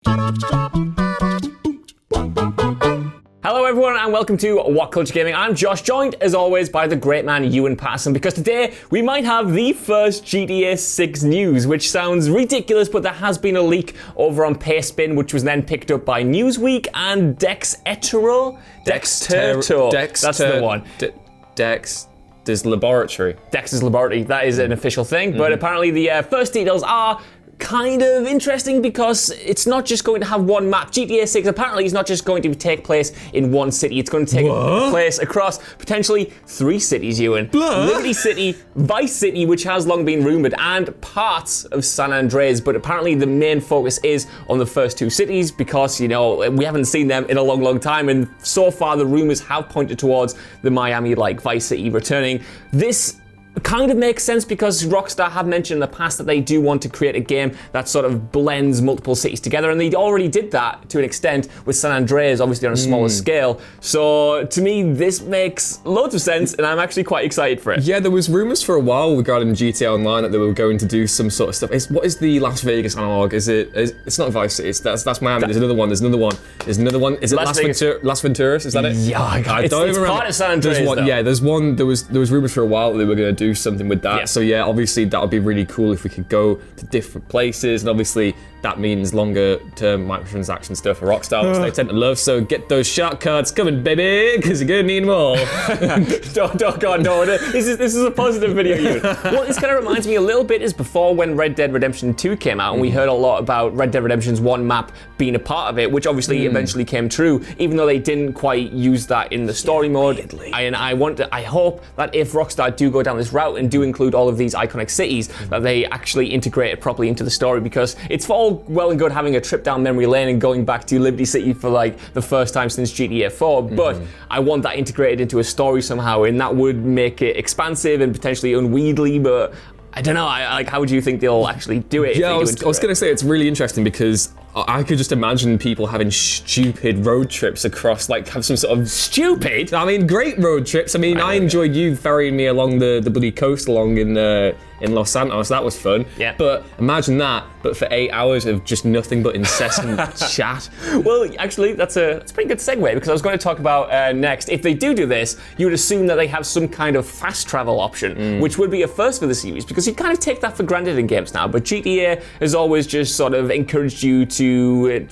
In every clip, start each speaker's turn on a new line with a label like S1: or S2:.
S1: Hello everyone and welcome to WhatCulture Gaming. I'm Josh, joined as always by the great man Ewan Patterson, because today we might have the first GTA 6 news, which sounds ridiculous, but there has been a leak over on Pastebin, which was then picked up by Newsweek and Dexerto. That's the one.
S2: Dexter's Laboratory.
S1: Dexter's Laboratory, that is an official thing, but apparently the first details are kind of interesting because it's not just going to have one map. GTA 6 apparently is not just going to take place in one city. It's going to take place across potentially 3 cities, Ewan. Liberty City, Vice City, which has long been rumored, and parts of San Andreas, but apparently the main focus is on the first 2 cities because, you know, we haven't seen them in a long, long time, and so far the rumors have pointed towards the Miami-like Vice City returning. This kind of makes sense because Rockstar have mentioned in the past that they do want to create a game that sort of blends multiple cities together, and they already did that to an extent with San Andreas, obviously on a smaller scale. So to me, this makes loads of sense, and I'm actually quite excited for it.
S2: Yeah, there was rumors for a while regarding GTA Online that they were going to do some sort of stuff. What is the Las Vegas analog? It's not Vice City. That's Miami. There's another one. Is it Las Venturas? Is that it?
S1: Yeah,
S2: I don't
S1: it's
S2: remember.
S1: part of San Andreas.
S2: There was rumors for a while that they were going to do something with that.
S1: Yeah.
S2: So yeah, obviously that would be really cool if we could go to different places, and obviously that means longer term microtransaction stuff for Rockstar, which they tend to love. So get those shark cards coming, baby, because you're gonna need more.
S1: God, no. This is a positive video, Ewan. What this kind of reminds me a little bit is before when Red Dead Redemption 2 came out, and we heard a lot about Red Dead Redemption's one map being a part of it, which obviously eventually came true, even though they didn't quite use that in the story mode. I hope that if Rockstar do go down this route and do include all of these iconic cities, that they actually integrate it properly into the story, because it's all well and good having a trip down memory lane and going back to Liberty City for like the first time since GTA 4, but I want that integrated into a story somehow, and that would make it expansive and potentially unwieldy, but I don't know, how would you think they'll actually do it?
S2: Yeah, I was going to say it's really interesting because I could just imagine people having stupid road trips across, like have some sort of...
S1: Stupid?
S2: I mean, great road trips. I mean, I enjoyed you ferrying me along the bloody coast along in Los Santos. That was fun.
S1: Yeah.
S2: But imagine that, but for 8 hours of just nothing but incessant chat.
S1: Well, actually, that's a pretty good segue, because I was going to talk about next. If they do this, you would assume that they have some kind of fast travel option, which would be a first for the series, because you kind of take that for granted in games now. But GTA has always just sort of encouraged you to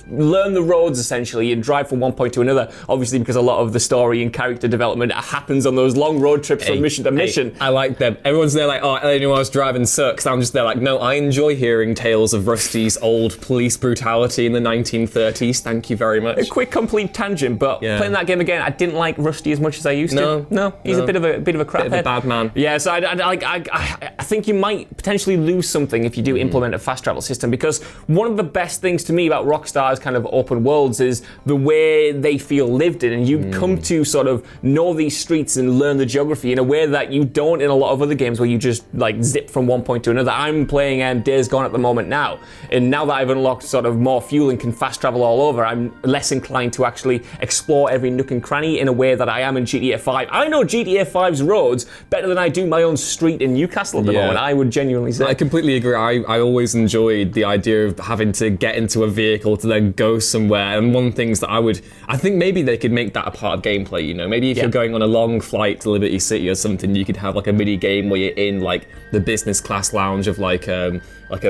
S1: learn the roads, essentially, and drive from one point to another, obviously because a lot of the story and character development happens on those long road trips from mission to mission.
S2: I like them. Everyone's there like, oh, anyone else driving sucks. I'm just there like, no, I enjoy hearing tales of Rusty's old police brutality in the 1930s. Thank you very much.
S1: A quick complete tangent, but playing that game again, I didn't like Rusty as much as I used to. No, he's a bit of a craphead.
S2: Bit of a bad man.
S1: Yeah, so I think you might potentially lose something if you do implement a fast travel system, because one of the best things to me about Rockstar's kind of open worlds is the way they feel lived in, and you come to sort of know these streets and learn the geography in a way that you don't in a lot of other games where you just like zip from one point to another. I'm playing Days Gone at the moment now, and now that I've unlocked sort of more fuel and can fast travel all over, I'm less inclined to actually explore every nook and cranny in a way that I am in GTA 5. I know GTA 5's roads better than I do my own street in Newcastle at the moment, I would genuinely say.
S2: I completely agree. I always enjoyed the idea of having to get into a vehicle to then go somewhere, and one of the things that I think maybe they could make that a part of gameplay, you know, maybe if you're going on a long flight to Liberty City or something, you could have like a mini game where you're in like the business class lounge of like a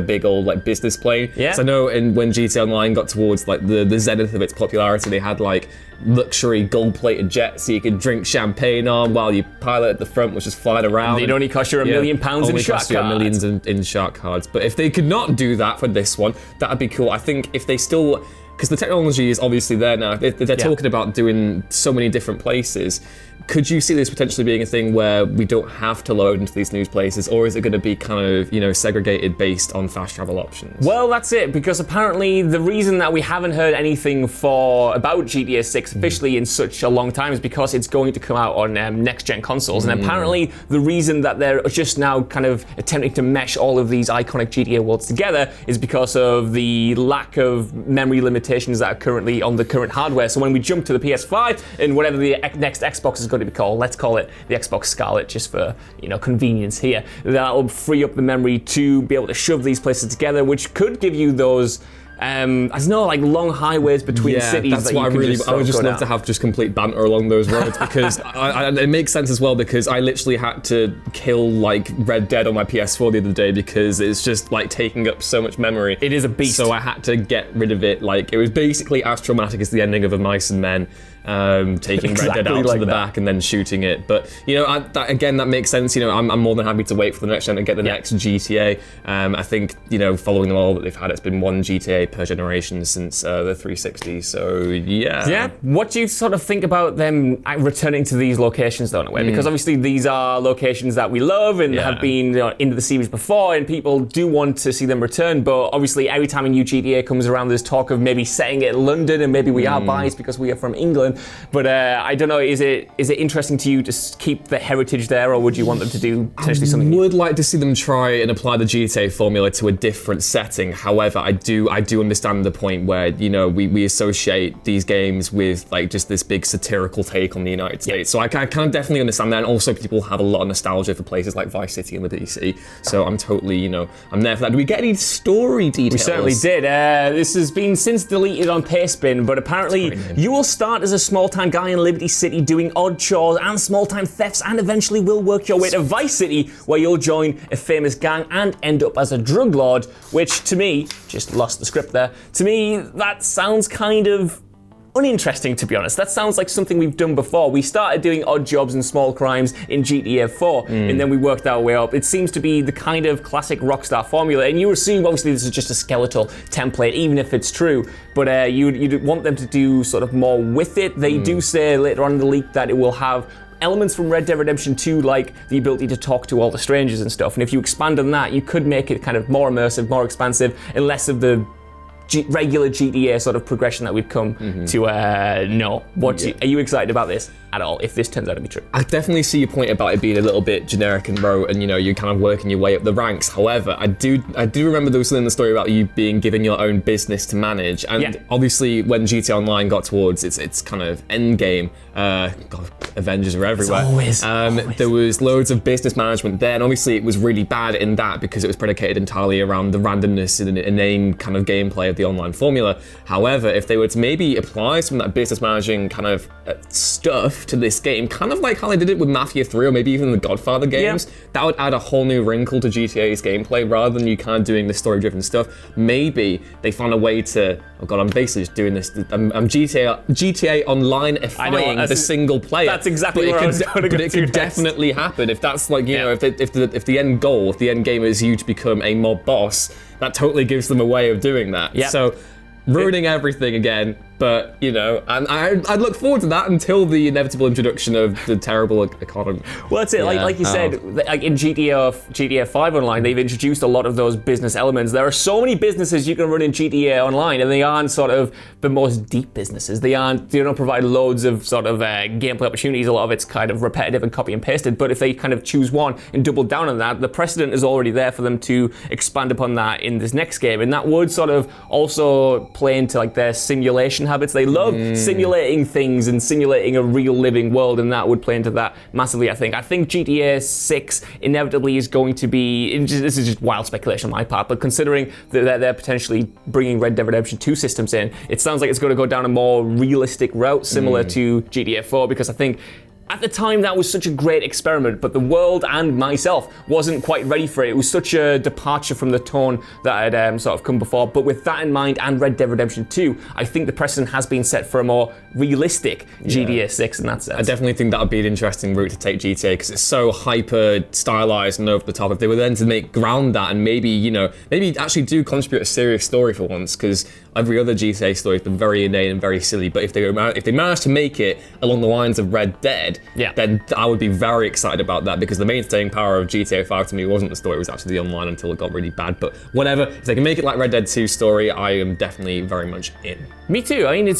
S2: big old like business plane.
S1: Yeah.
S2: So I know when GTA Online got towards like the zenith of its popularity, they had like luxury gold-plated jets so you could drink champagne on while your pilot at the front was just flying around.
S1: They'd only cost you £1 million in shark cards.
S2: Millions in shark cards. But if they could not do that for this one, that'd be cool. I think if they still... Because the technology is obviously there now. They're talking about doing so many different places. Could you see this potentially being a thing where we don't have to load into these new places, or is it going to be kind of, you know, segregated based on fast travel options?
S1: Well, that's it, because apparently the reason that we haven't heard anything about GTA 6 officially in such a long time is because it's going to come out on next-gen consoles, and apparently the reason that they're just now kind of attempting to mesh all of these iconic GTA worlds together is because of the lack of memory limitations that are currently on the current hardware. So when we jump to the PS5 and whatever the next Xbox is going to be called, let's call it the Xbox Scarlet just for, you know, convenience here, that'll free up the memory to be able to shove these places together, which could give you those there's no like long highways between cities.
S2: That's
S1: that
S2: what I would just love
S1: down.
S2: to have just complete banter along those roads because it makes sense as well because I literally had to kill like Red Dead on my PS4 the other day because it's just like taking up so much memory.
S1: It is a beast.
S2: So I had to get rid of it. Like it was basically as traumatic as the ending of A Mice and Men. Taking Red Dead out to the back and then shooting it. But, you know, that makes sense. You know, I'm more than happy to wait for the next gen and get the next GTA. I think, you know, following them all that they've had, it's been one GTA per generation since the 360. So, yeah.
S1: Yeah. What do you sort of think about them returning to these locations, though, in a way? Because obviously these are locations that we love and have been into the series before, and people do want to see them return. But obviously, every time a new GTA comes around, there's talk of maybe setting it in London, and maybe we are biased because we are from England. But I don't know, is it interesting to you to keep the heritage there, or would you want them to do potentially something new?
S2: I would like to see them try and apply the GTA formula to a different setting. However, I do understand the point where, you know, we associate these games with like just this big satirical take on the United States. So I can definitely understand that. And also people have a lot of nostalgia for places like Vice City and Liberty City. So I'm totally, you know, I'm there for that. Do we get any story details?
S1: We certainly did. This has been since deleted on Pastebin, but apparently you will start as a small-time guy in Liberty City doing odd chores and small-time thefts, and eventually will work your way to Vice City, where you'll join a famous gang and end up as a drug lord, which to me, just lost the script there, to me that sounds kind of uninteresting, to be honest. That sounds like something we've done before. We started doing odd jobs and small crimes in GTA 4, and then we worked our way up. It seems to be the kind of classic Rockstar formula, and you assume, obviously, this is just a skeletal template, even if it's true, but you'd want them to do sort of more with it. They do say later on in the leak that it will have elements from Red Dead Redemption 2, like the ability to talk to all the strangers and stuff, and if you expand on that, you could make it kind of more immersive, more expansive, and less of the regular GTA sort of progression that we've come to know. Are you excited about this at all, if this turns out to be true?
S2: I definitely see your point about it being a little bit generic and rote, and you know, you're kind of working your way up the ranks. However, I do remember there was something in the story about you being given your own business to manage, and obviously when GTA Online got towards its kind of end game, God, Avengers were everywhere.
S1: Always.
S2: There was loads of business management there, and obviously it was really bad in that because it was predicated entirely around the randomness and inane kind of gameplay of the online formula. However, if they were to maybe apply some of that business managing kind of stuff to this game, kind of like how they did it with Mafia 3 or maybe even the Godfather games, that would add a whole new wrinkle to GTA's gameplay rather than you kind of doing the story-driven stuff. Maybe they found a way to, oh God, I'm basically just doing this, I'm GTA Online-ifying the single player.
S1: That's exactly where I was going to go.
S2: But it could definitely happen if that's like, you know, if the end goal, if the end game is you to become a mob boss, that totally gives them a way of doing that. So ruining everything again, but you know, and I'd look forward to that until the inevitable introduction of the terrible economy.
S1: Well, that's it. Like you said, like in GTA 5 Online, they've introduced a lot of those business elements. There are so many businesses you can run in GTA Online, and they aren't sort of the most deep businesses. They don't provide loads of sort of gameplay opportunities. A lot of it's kind of repetitive and copy and pasted. But if they kind of choose one and double down on that, the precedent is already there for them to expand upon that in this next game, and that would sort of also play into like their simulation habits. They love simulating things and simulating a real living world, and that would play into that massively, I think. I think GTA 6 inevitably is going to be, this is just wild speculation on my part, but considering that they're potentially bringing Red Dead Redemption 2 systems in, it sounds like it's going to go down a more realistic route similar to GTA 4, because I think at the time, that was such a great experiment, but the world and myself wasn't quite ready for it. It was such a departure from the tone that had sort of come before. But with that in mind, and Red Dead Redemption 2, I think the precedent has been set for a more realistic GTA 6 in that sense.
S2: I definitely think that would be an interesting route to take GTA, because it's so hyper stylized and over the top. If they were then to ground that and maybe actually do contribute a serious story for once, because every other GTA story has been very inane and very silly. But if they managed to make it along the lines of Red Dead, then I would be very excited about that, because the main staying power of GTA 5 to me wasn't the story, it was actually the online until it got really bad. But whatever, if they can make it like Red Dead 2 story, I am definitely very much in.
S1: Me too. I mean,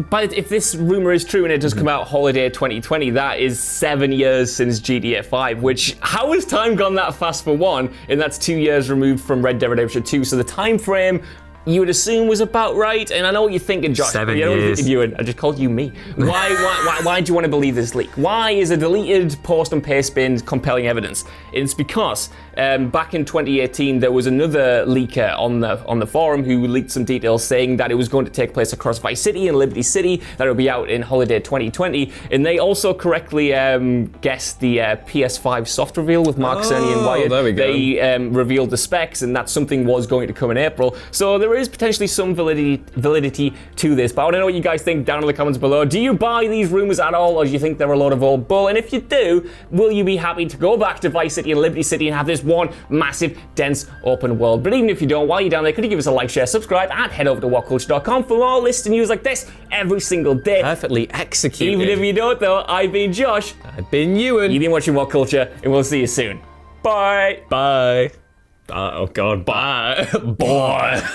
S1: but if this rumor is true and it does come out holiday 2020, that is 7 years since GTA 5, which, how has time gone that fast for one? And that's 2 years removed from Red Dead Redemption 2, so the time frame you would assume was about right. And I know what you're thinking, Josh.
S2: 7
S1: you know
S2: years.
S1: what you're doing. I just called you me. Why do you want to believe this leak? Why is a deleted post on Pastebin compelling evidence? It's because back in 2018 there was another leaker on the forum who leaked some details saying that it was going to take place across Vice City and Liberty City, that it would be out in holiday 2020, and they also correctly guessed the PS5 soft reveal with Mark Cerny and Wired.
S2: There we go.
S1: They revealed the specs and that something was going to come in April. So there is potentially some validity to this. But I want to know what you guys think down in the comments below. Do you buy these rumors at all, or do you think they're a load of old bull? And if you do, will you be happy to go back to Vice City and Liberty City and have this one massive, dense, open world? But even if you don't, while you're down there, could you give us a like, share, subscribe, and head over to WhatCulture.com for more lists and news like this every single day.
S2: Perfectly executed.
S1: Even if you don't, though, I've been Josh.
S2: I've been Ewan.
S1: You've been watching What Culture, and we'll see you soon. Bye.
S2: Bye. Oh God, bye. Bye.